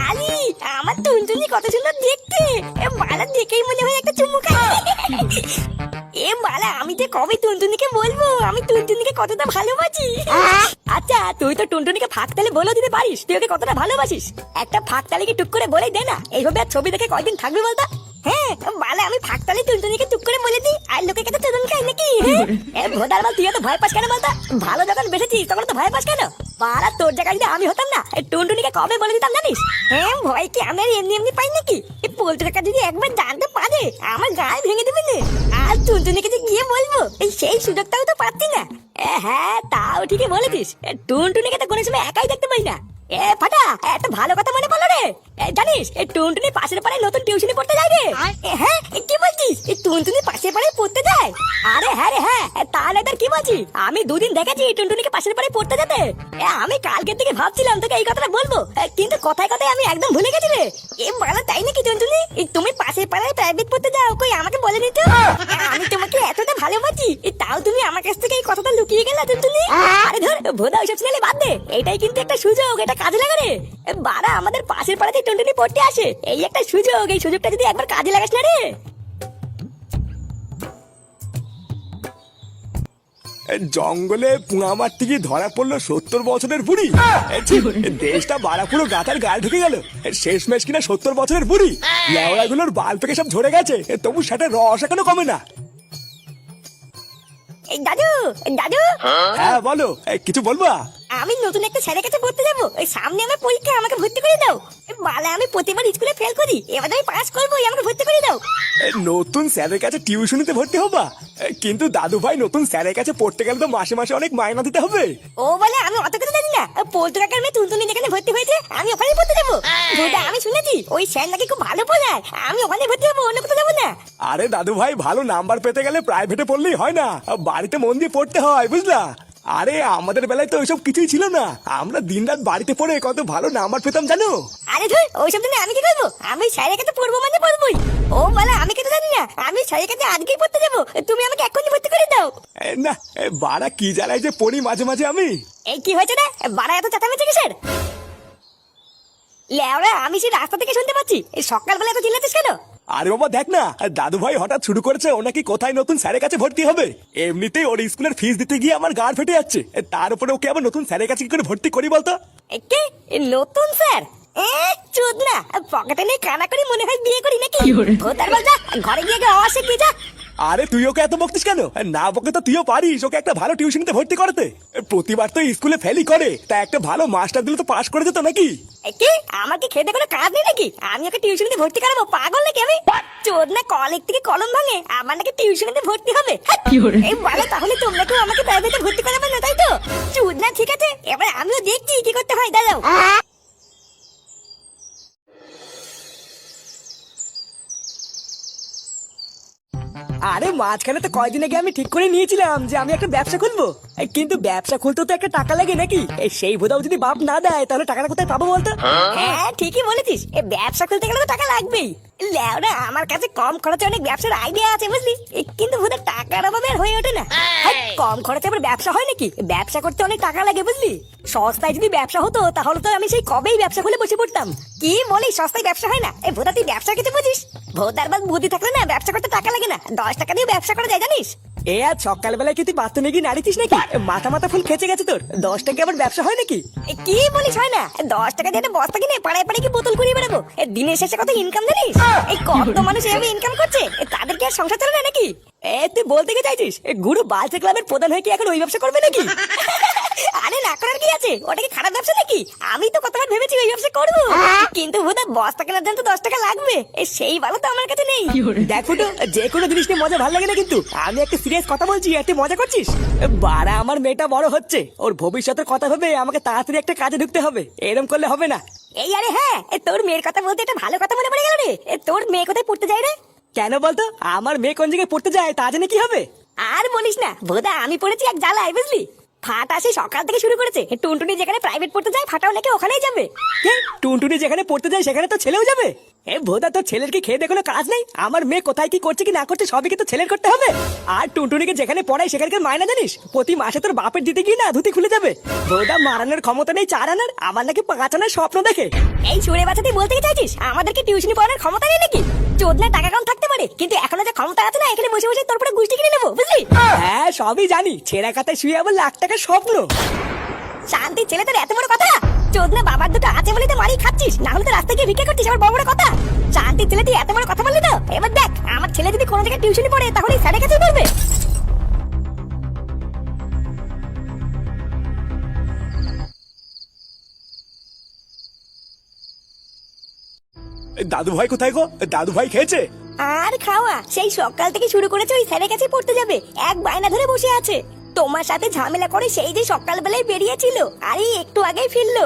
আলি, আমার টুনটুনি কত সুন্দর দেখতে। বালা দেখেই মনে হয় একটা চুমু খাই। বালা, আমি যে কবে টুনটুনিকে বলবো আমি টুনটুনিকে কতটা ভালোবাসি। আচ্ছা, তুই তো টুনটুনিকে ফাঁক তালে বলে দিতে পারিস তুই ওকে কতটা ভালোবাসিস। একটা ফাঁক তালে কি টুক করে বলে দে না, এইভাবে আর ছবি দেখে কয়দিন থাকবে বলতো। হ্যাঁ বালা, আমি ফাঁক তালে টুনটুনিকে টুক করে বলে দিই আর লোকে কত টুনটুন খাই নাকি। ভোদার মাল, তুই তো ভয় পাস কেন বলতো? ভালো যখন বেসেছিস তখন তো ভয় পাস কেন? বালা, তোর জায়গায় যদি আমি হতাম না টুনটুনিকে কবে বলে দিতাম জানিস। হ্যাঁ, ভয় কি আমি এমনি এমনি পাই নাকি? এই পোল্ট্রি কাকা যদি একবার জানতে পারে আমার গায়ে ভেঙে দেবে না। আর টুনটুনিকে যে গিয়ে বলবো সেই সুযোগটাও তো পাচ্ছি না। হ্যাঁ, তাও ঠিকই বলেছিস। টুনটুনিকে তো কোনো সময় একাই দেখতে পাই না। ফাটা, একটা ভালো কথা মনে পড়লো রে। জানিস টুনটুনি পাশের পাড়ায় নতুন টিউশনি পড়তে যায় রে। হ্যাঁ, কি বলছিস? টুনটুনি পাশের পাড়ায় পড়তে যায়? আরে হ্যাঁ রে হ্যাঁ, তাহলে তোর কি বলছি, আমি দুদিন দেখেছি টুনটুনিকে পাশের পাড়ায় পড়তে যেতে। আমি কালকের থেকে ভাবছিলাম তোকে এই কথাটা বলবো, কিন্তু কথায় কথায় আমি একদম ভুলে গেছি রে। বলো তাই নাকি টুনটুনি? তুমি পাশের পাড়ায় প্রাইভেট পড়তে যাও, কই আমাকে বলেনি তো? আমি তোমাকে এতটা ভালোবাসি, তাও তুমি আমার কাছ থেকে এই কথাটা লুকিয়ে গেলে টুনটুনি। আরে ধর ভোদা, ওইসব ছেলে বাদ দে। এটাই কিন্তু একটা সুযোগ, এটা কাজে লাগা রে। বারা, আমাদের পাশের পাড়াতে টুনটুনি পড়তে আসে, এই একটা সুযোগ। এই সুযোগটা যদি একবার কাজে লাগাস না রে। জঙ্গলে পুঙা মারতে গিয়ে ধরা পড়লো 70 বছরের বুড়ি। দেশটা বাড়া পুরো গাতার গায়ে ঢুকে গেল। শেষমেশ কিনা 70 বছরের বুড়ি। লেওড়া গুলোর বাল থেকে সব ঝরে গেছে, তবু সেটা রস এখনো কমে না। দাদু, দাদু। হ্যাঁ বলো, কিছু বলবা? আমি নতুন একটা স্যারের কাছে পড়তে যাবো, ওই সামনে আমার পরীক্ষা, আমাকে ভর্তি করে দাও। বালা, আমি প্রতিবার স্কুলে ফেল করি, এবার আমি পাস করবো, আমাকে ভর্তি করে দাও। নতুন স্যারের কাছে টিউশনিতে ভর্তি হবা? কিন্তু দাদু ভাই, নতুন স্যারের কাছে পড়তে গেলে তো মাসে মাসে অনেক মাইনা দিতে হবে। ও বলে, আমি অত কিছু জানি না। পোল্ট্রি কাকার মেয়ে টুনটুনি যেখানে ভর্তি হয়েছে আমি ওখানে পড়তে যাবো। আমি শুনেছি ওই স্যার নাকি খুব ভালো পড়ায়, আমি ওখানে ভর্তি হবো, অন্য কোথাও যাবো না। আরে দাদু ভাই, ভালো নাম্বার পেতে গেলে প্রাইভেটে পড়লেই হয় না, বাড়িতে মন দিয়ে পড়তে হয়, বুঝলা? আরে আমাদের বেলায় তো ওইসব কিছুই ছিল না, আমরা দিনরাত বাড়িতে পড়ে কত ভালো নাম্বার পেতাম জানো। আরে ধর, ওইসব দিনে আমি কি করবো? আমি স্যারের কাছে পড়বো মানে পড়বোই। ও বলে, আমি কিছু জানি না, আমি স্যারের কাছে আজকেই পড়তে যাবো, তুমি আমাকে এখনই ভর্তি করে দাও। না, বাড়া কি জ্বালায় যে পড়ি মাঝে মাঝে আমি। এই কি হয়েছে রে? বাড়া এত চেঁচামেচি কিসের? লেওরা, আমি সেই রাস্তা থেকে শুনতে পাচ্ছি, এই সকালবেলা এত চিল্লাচ্ছিস কেন? আরে বাবা দেখ না, দাদু ভাই হঠাৎ শুরু করেছে ও নাকি কোথায় নতুন স্যারের কাছে ভর্তি হবে। এমনিতেই ওর স্কুলের ফিস দিতে গিয়ে আমার গাড় ফেটে যাচ্ছে, তার উপরে ওকে আবার নতুন স্যারের কাছে কি করে ভর্তি করি বলতো? কে নতুন স্যার? চোদ না, পকেটে নেই কানা করি, মনে হয় বিয়ে করি নাকি? ভোতার বল, যা ঘরে গিয়ে অবশ্যই গিয়ে যা। আরে তুই ওকে এত বকতিস কেন? না বকে তো তুইও পারিস ওকে একটা ভালো টিউশনিতে ভর্তি করতে। প্রতিবার তো স্কুলে ফেলই করে, তা একটা ভালো মাস্টার দিলে তো পাশ করে যেত নাকি। কি আমার কি খেতে কোনো কাজ নেই নাকি? আমি ওকে টিউশনিতে ভর্তি করাবো? পাগল নাকি আমি? চোদ না, কলেজ থেকে কলম ভাঙে, আমার নাকি টিউশনিতে ভর্তি হবে? এই বলে, তাহলে তোমরা কেউ আমাকে প্রাইভেটে ভর্তি করাবে না, তাই তো? চোদ না, ঠিক আছে, এবার আমিও দেখছি কি করতে হয়, দাঁড়াও। আরে মাঝখানে তো কয়দিন আগে আমি ঠিক করে নিয়েছিলাম যে আমি একটা ব্যবসা খুলবো, কিন্তু ব্যবসা খুলতে তো একটা টাকা লাগে নাকি? সেই বোধাও যদি বাপ না দেয় তাহলে টাকাটা কোথায় পাবো বলতো? হ্যাঁ, ঠিকই বলেছিস, এই ব্যবসা খুলতে গেলে তো টাকা লাগবেই। লেওরা, আমার কাছে কম খরচে অনেক ব্যবসার আইডিয়া আছে বুঝলি, কিন্তু বোধহয় টাকার অভাবে আর হয়ে ওঠে না। কম খরচে আবার ব্যবসা হয় নাকি? ব্যবসা করতে অনেক টাকা লাগে বুঝলি। সস্তায় যদি ব্যবসা হতো তাহলে তো আমি সেই কবেই ব্যবসা খুলে বসে পড়তাম। কি বলিস, সস্তায় ব্যবসা হয় না? এই ভোদা, তুই ব্যবসা কিছু বুঝিস? ভোদার বাদ বুদ্ধি থাকলে না ব্যবসা করতে টাকা লাগে না, 10 টাকা দিয়ে ব্যবসা করা যায় জানিস? এ আজ সকালবেলায় কি তুই বাথরুমে গিয়ে নাড়িতিস নাকি? মাথা মাথা ফুল খেচে গেছে তোর। 10 টাকা আবার ব্যবসা হয় নাকি? কি বলিস হয় না? 10 টাকা দিয়ে একটা বস্তা কিনে পাড়ায় পাড়ায় কি বোতল কুড়িয়ে বেড়াবো? দিনের শেষে কত ইনকাম জানিস? এই কত মানুষ এভাবে ইনকাম করছে, তাদের কি আর সংসার চলে না নাকি? তুই বলতে কি চাইছিস গুরু বালচা ক্লাবের প্রধান হয়ে কি এখন ওই ব্যবসা করবে নাকি? আরে না করার কি আছে? ওটা কি খারাপ ব্যবসা নাকি? আমি তো কতবার ভেবেছি ওই ব্যবসা করবো, কিন্তু বোধহয় বস্তা কেনার জন্য তো 10 টাকা লাগবে, সেই ভালো তো আমার কাছে নেই। দেখ ফুটো, যে কোনো জিনিস নিয়ে মজা ভালো লাগে না, কিন্তু আমি একটা সিরিয়াস কথা বলছি আর তুই মজা করছিস। বাড়া, আমার মেয়েটা বড় হচ্ছে, ওর ভবিষ্যতের কথা ভেবে আমাকে তাড়াতাড়ি একটা কাজে ঢুকতে হবে, এরকম করলে হবে না। এই আরে হ্যাঁ, তোর মেয়ের কথা বলতে একটা ভালো কথা মনে পড়ে গেল রে। তোর মেয়ে কোথায় পড়তে যায় রে? কেন বলতো? আমার মেয়ে কোন জায়গায় পড়তে যায় তা জানে কি হবে? আর বলিস না বোধা, আমি পড়েছি এক জ্বালায় বুঝলি। ফাটা সেই সকাল থেকে শুরু করেছে, টুনটুনি যেখানে প্রাইভেট পড়তে যায় ফাটাও নাকি ওখানেই যাবে। টুনটুনি যেখানে পড়তে যায় সেখানে তো ছেলেও যাবে? এ ভোদা, তোর ছেলের কি খেয়ে দিয়ে কোনো কাজ নেই? আমার মেয়ে কোথায় কি করছে কি না করছে সবই কি তো ছেলের করতে হবে? আর টুনটুনিকে যেখানে পড়াই সেখানকার মায়না জানিস? প্রতি মাসে তোর বাপের দিতে গিয়ে না ধুতি খুলে যাবে। ভোদা মারানোর ক্ষমতা নেই 4 আনার, আমার নাকি 5 আনার স্বপ্ন দেখে। এই সুরে বাচ্চা তুই বলতে কি চাইছিস আমাদেরকে টিউশনি পড়ানোর ক্ষমতা নেই নাকি? চোদনা টাকা কম থাকতে পারে, কিন্তু এখনো যে ক্ষমতা আছে না, এখানে বসে বসে তোর পুরো গুষ্টি কিনে নেবো, বুঝলি? হ্যাঁ সবই জানি, ছেঁড়া কাতায় শুয়ে আবার লাখ টাকার স্বপ্ন। শান্তি ছেলে তোর এত বড় কথা? চোদনা বাবার দুটো আছে বলে তো মারি খাচ্ছিস, না হলে তো রাস্তায় গিয়ে ভিক্ষা করছিস, আমার বড় বড় কথা। শান্তি ছেলে তুই এত বড় কথা বললি তো? এবার দেখ, আমার ছেলে যদি কোনো জায়গায় টিউশনি পড়ে তাহলে স্যারের কাছেই পড়বে। দাদু ভাই কোথায় গো? দাদু ভাই খেয়েছে? আর খাওয়া সেই সকাল থেকে শুরু করেছে, ওই স্যারের কাছে পড়তে যাবে, এক বায়না ধরে বসে আছে। তোমার সাথে ঝামেলা করে সেই যে সকালবেলায় বেরিয়েছিল, আর এই একটু আগেই ফিরলো।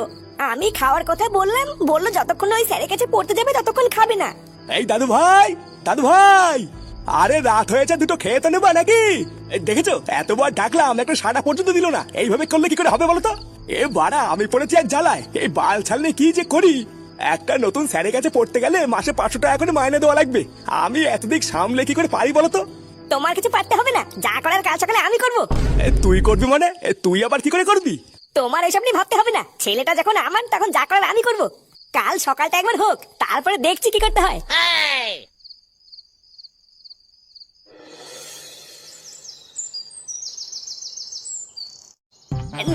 আমি খাওয়ার কথা বললাম, বললো যতক্ষণ ওই স্যারের কাছে পড়তে যাবে ততক্ষণ খাবে না। এই দাদু ভাই, দাদু ভাই, আরে রাত হয়েছে, দুটো খেয়ে তো নেবা নাকি? দেখেছো এতবার ডাকলাম, একটা সাড়া পর্যন্ত দিল না। এইভাবে করলে কি করে হবে বলো তো? এ বাড়া, আমি পড়েছি এক জ্বালায়, এই বাল ছাড়লে কি যে করি। একটা নতুন স্যারের কাছে পড়তে গেলে মাসে 500 টাকা করে মাইনে দেওয়া লাগবে। আমি এতদিক সামলে কি করে পারি বলো তো? তোমার কিছু পারতে হবে না, যা করার কাল সকালে আমি করবো। তুই করবি মানে? তুই আবার কি করে করবি? তোমার এসব নিয়ে ভাবতে হবে না, ছেলেটা যখন আমার তখন যা করার আমি করবো। কাল সকালটা একবার হোক, তারপরে দেখছি কি করতে হয়।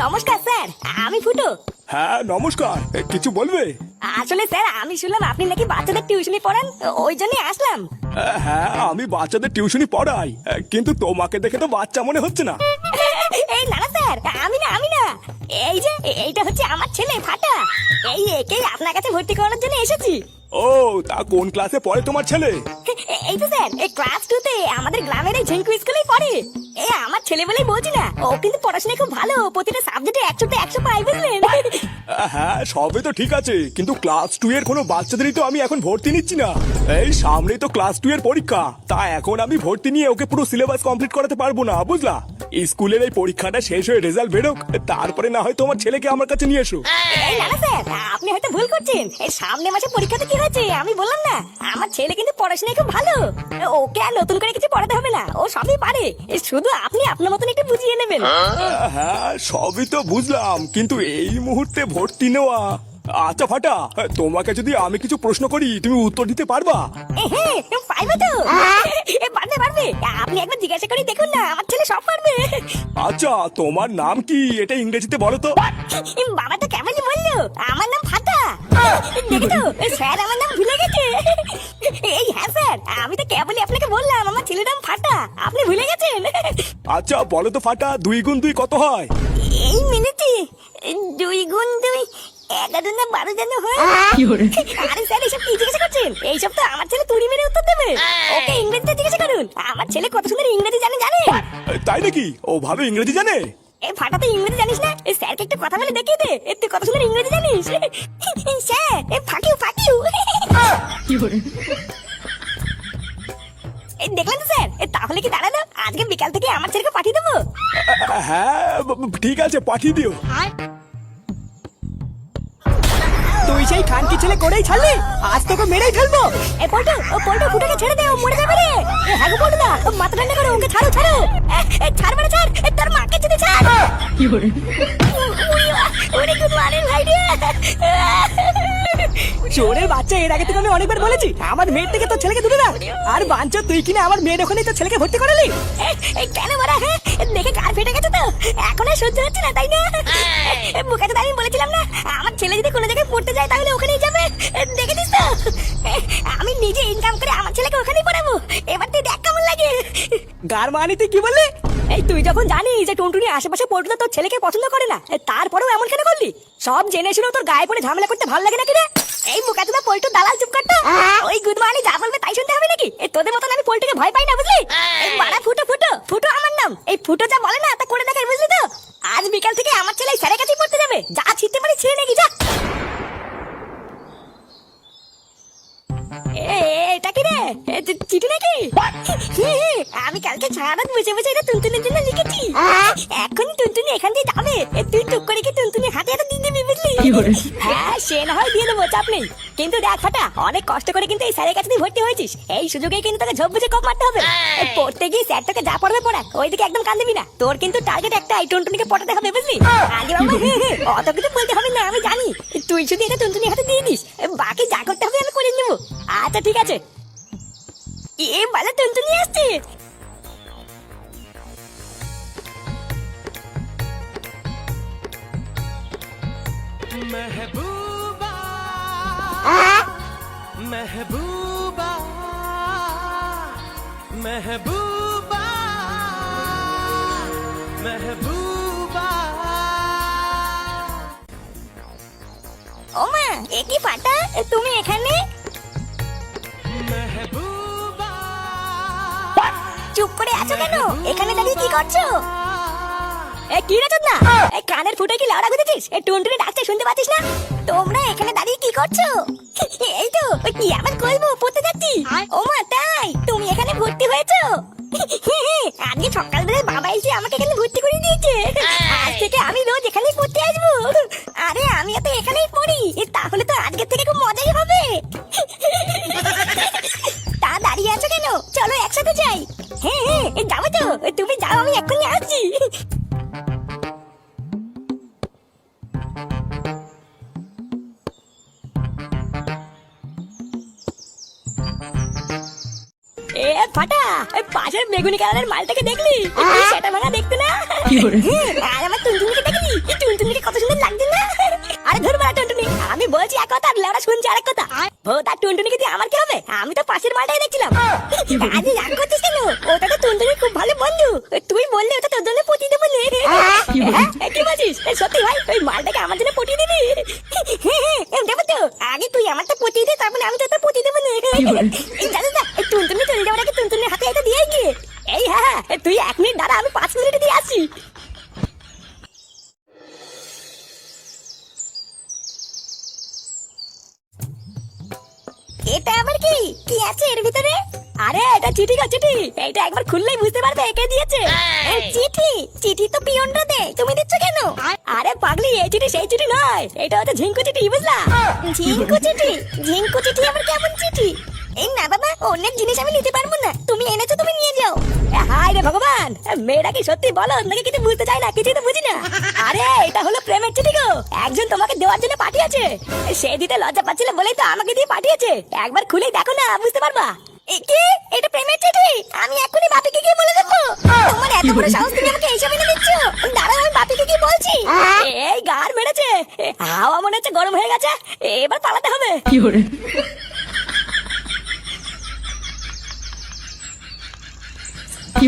নমস্কার স্যার, আমি ফুটো। হ্যাঁ নমস্কার, কিছু বলবে? আসলে স্যার আমি শুনলাম আপনি নাকি বাচ্চাদের টিউশনি পড়ান, ওই জন্যই আসলাম। হ্যাঁ আমি বাচ্চাদের টিউশনি পড়াই, কিন্তু তোমাকে দেখে তো বাচ্চা মনে হচ্ছে না। এই না না স্যার, আমি না, এই যে এইটা হচ্ছে আমার ছেলে ফাটা। এই একেই আপনার কাছে ভর্তি করানোর জন্য এসেছি। ও, তা কোন ক্লাসে পড়ে তোমার ছেলে? এই তো স্যার, এই ক্লাস 2 তে আমাদের গ্রামের এই ঝিঙ্কু স্কুলেই পড়ে। আমার ছেলে বলেই বলছি না, ও কিন্তু পড়াশোনায় খুব ভালো, প্রতিটা সাবজেক্টে 100তে 100 পায়, বুঝলেন? হ্যাঁ সবে তো ঠিক আছে, কিন্তু ক্লাস 2 এর কোনো বাচ্চাদেরই তো আমি এখন ভর্তি নিচ্ছি না। এই সামনেই তো ক্লাস 2 এর পরীক্ষা, তা এখন আমি ভর্তি নিয়ে ওকে পুরো সিলেবাস কমপ্লিট করাতে পারবো না, বুঝলা? স্কুলের এই পরীক্ষাটা শেষ হয়ে রেজাল্ট বেরোক, তারপরে না হয় তোমার ছেলেকে আমার কাছে নিয়ে এসো। এই না না স্যার, আপনি হয়তো ভুল করছেন। এই সামনে মাসে পরীক্ষাতে কি হয়েছে আমি বললাম না? আমার ছেলে কিন্তু পড়াশোনায় খুব ভালো, ওকে আর নতুন করে কিছু পড়াতে হবে না, ও সবই পারে। শুধু আপনি আপনার মতন একটু বুঝিয়ে নেবেন। হ্যাঁ সবই তো বুঝলাম, কিন্তু এই মুহূর্তে ভর্তি নেওয়া। আচ্ছা ফাটা, তোমাকে যদি আমি কিছু প্রশ্ন করি তুমি উত্তর দিতে পারবা? হ্যাঁ পারবে তো, পারবে পারবে, আপনি একবার জিজ্ঞাসা করে দেখুন না, আমার ছেলে সব পারবে। আচ্ছা তোমার নাম কি, এটা ইংরেজিতে বলো তো। বাবা তো কেমনই বললো, আমার নাম ফাটা। দেখে তো স্যার আমার নাম ভুলে গেছে। এই হ্যাঁ স্যার, আমি তো কেবলই আপনাকে বললাম আমার ছেলের নাম ফাটা, আপনি ভুলে গেছেন। আচ্ছা বলো তো ফাটা, 2 গুণ 2 কত হয়? এই মিনিটে 2 গুণ 2 11 না 12 যেন হয়। আরে স্যার এইসব কি জিজ্ঞাসা করছেন? এইসব তো আমার ছেলে তুড়ি মেরে উত্তর দেবে, ওকে ইংরেজিতে জিজ্ঞাসা করুন। আমার ছেলে কত সুন্দর ইংরেজি জানে। তাই নাকি? ও ভাবে ইংরেজি জানে? এই ফাটা তো ইংরেজি জানিস না? এই স্যারকে একটু কথা বলে দেখিয়ে দে, তুই কত সুন্দর ইংরেজি জানিস। স্যার এই ফাকিউ এই দেখলেন তো স্যার, তাহলে কি দাঁড়ালো, আজকে বিকাল থেকে আমার ছেলেকে পাঠিয়ে দেবো। হ্যাঁ ঠিক আছে, পাঠিয়ে দিও। তুই সেই খানকি ছেলে করেই ছাড়লি, আজ তোকে মেরেই ফেলবো। এ পল্টু, ও পল্টু ফুটাকে ছেড়ে দে, ও মরে যাবে রে। হ্যাঁ গো পল্টু না, মাথা ঠান্ডা করো, ওকে ছাড়ো। ছাড় মানে ছাড়, তোর মাকে যদি ছাড়। ওরে কি মারেন ভাই রে। চোরের বাচ্চা, এর আগে থেকে আমি অনেকবার বলেছি আমার মেয়ের থেকে তোর ছেলেকে দূরে রাখ। আর বাঞ্চ তুই কিনা আমার মেয়ের ওখানেই তোর ছেলেকে ভর্তি করালি। কেন মারা? হ্যাঁ দেখে কার ফেটে গেছে তো, এখন আর সহ্য হচ্ছে না, তাই না? বুকাতে আমি বলেছিলাম না, আমার ছেলে যদি কোনো জায়গায় পড়তে যায় তাহলে ওখানেই যাবে। দেখেছিস তো, আমি নিজে ইনকাম করে আমার ছেলেকে ওখানেই পড়াবো। এবার তুই দেখ কেমন লাগে। গার মানি তুই কি বললি? এই তুই যখন জানিস যে টুনটুনি আশেপাশে পল্টুদা তোর ছেলেকে পছন্দ করে না, তারপরেও এমন কেন করলি? সব জেনে শুনেও তোর গায়ে পড়ে ঝামেলা করতে ভালো লাগে নাকি রে? এই বুকাতুদা পল্টু দালাল, চুপ করতো। ওই গুদমানি যা বলবে তাই শুনতে হবে নাকি? তোদের মতন আমি পল্টুকে ভয় পাই না, বুঝলি? এই বাড়া ফুটো আমার নাম। এই ফুটো যা বলে না তা করে দেখাই, বুঝলি তো? আজ বিকাল থেকে আমার ছেলে স্যারের কাছেই পড়তে যাবে, যা ছিটতে পারি ছিঁড়ে নাকি যা। এটা কি রে, চিঠি নাকি? আমি কালকে সারা রাত বসে বসে এটা টুনটুনির জন্য লিখেছি। এখনই টুনটুনি এখান দিয়ে যাবে, তুই টুক করে কি টুনটুনি হাতে হাতে দিয়ে দিবি, বুঝলি? বুঝলি? হ্যাঁ সে না হয় দিয়ে দেবো, চাপ নেই। কিন্তু দেখ ফাটা, অনেক কষ্ট করে কিন্তু এই স্যারের কাছে তুই ভর্তি হয়েছিস, এই সুযোগে কিন্তু তোকে ঝোপ বুঝে কপ মারতে হবে। এই পড়তে গিয়ে স্যার তোকে যা পড়বে পড়া, ওইদিকে একদম কান দিবি না। তোর কিন্তু টার্গেট একটাই, টুনটুনিকে পটাতে হবে বুঝলি? আগে বাবা অত কিছু বলতে হবে না, আমি জানি। তুই শুধু এটা টুনটুনির হাতে দিয়ে দিস, বাকি যা করতে হবে আমি করে নেবো। আচ্ছা ঠিক আছে। এ বালা টুনটুনি আসছে। महबूबा महबूबा महबूबा महबूबा ও মা, এ কি ফাটা, তুমি এখানে? महबूबा চুপ করে আছো কেন? এখানে দাঁড়িয়ে কি করছো? এ কি রে চোদনা, এই কানের ফুটে কি লাউড়া গুঁজেছিস? এই টুনটুনি ডাকছে শুনতে পাচ্ছিস না? তোমরা এখানে দাঁড়িয়ে কি করছো? এই তো কি আবার করবো, পড়তে যাচ্ছি। ও মা তাই, তুমি এখানে ভর্তি হয়েছো? আজকে সকালবেলায় বাবা এসে আমাকে এখানে ভর্তি করে দিয়েছে। আজ থেকে আমি রোজ এখানেই পড়তে আসবো। আরে আমি তো এখানেই পড়ি, তাহলে তো আজকে থেকে খুব মজাই হবে। তা দাঁড়িয়ে আছো কেন? চলো একসাথে যাই। হ্যাঁ হ্যাঁ যাবো তো, তুমি যাও, আমি এক্ষুনি আসছি। এ ফাটা, ওই পাশের বেগুনি কালারের মালটাকে দেখলি? সেটা ভাঙা দেখতে না? আর আমার টুনটুনিকে দেখলি? টুনটুনিকে কত সুন্দর লাগছে না? আরে ধর বাড়া টুনটুনি, আমি বলছি এক কথা আর লেওড়া শুনছি আরেক কথা। তার টুনটুনিকে দিয়ে আমার কি হবে? আমি তো পাশের মালটাই দেখছিলাম। আজ রাগ করছিস কেন? ওটা তো টুনটুনির খুব ভালো বন্ধু, তুই বললে ওটা তোর জন্য পটিয়ে দেবো। কি বলছিস? সত্যি ভাই, ওই মালটাকে আমার জন্য পটিয়ে দিবি? দেবো তো, আগে তুই আমারটা পটিয়ে দে, তারপরে আমি তোরটা পটিয়ে দেবো। দাদা টুনটুনি চলে যাওয়ার আগে টুনটুনির হাতে এটা দিয়ে গিয়ে। এই হ্যাঁ, তুই 1 মিনিট দাঁড়া, আমি 5 মিনিটে দিয়ে আসছি। এটা আবার কি কি আছে এর ভিতরে? আরে এটা চিঠি গো, চিঠি। এটা একবার খুললেই বুঝতে পারবে কে দিয়েছে। চিঠি? চিঠি তো পিয়নরা দেয়, তুমি দিচ্ছ কেন? আরে পাগলি, এই চিঠি সেই চিঠি নয়, এটা হচ্ছে ঝিঙ্কু চিঠি, বুঝলা? ঝিঙ্কু চিঠি? ঝিঙ্কু চিঠি আবার কেমন চিঠি? এই না বাবা, অনেক জিনিস আমি নিতে পারবো না, তুমি এনেছো তুমি নিয়ে যাও। হায় রে ভগবান, মেয়েরা কি সত্যি বলো নাকি কিছু বুঝতে চাই না, কিছুই তো বুঝি না। আরে এটা হলো প্রেমের চিঠি গো, একজন তোমাকে দেওয়ার জন্য পাঠিয়েছে। সে দিতে লজ্জা পাচ্ছিল বলেই তো আমাকে দিয়ে পাঠিয়েছে, একবার খুলেই দেখো না, বুঝতে পারবা। কি এটা প্রেমের চিঠি? আমি এখনই বাপিকে গিয়ে বলে দেবো। তোমার এত বড় সাহস, তুমি আমাকে এইসব এনে দিচ্ছ? দাঁড়াও, আমি বাপিকে গিয়ে বলছি। এই গার মেরেছে, হাওয়া মনে হচ্ছে গরম হয়ে গেছে, এবার পালাতে হবে। কি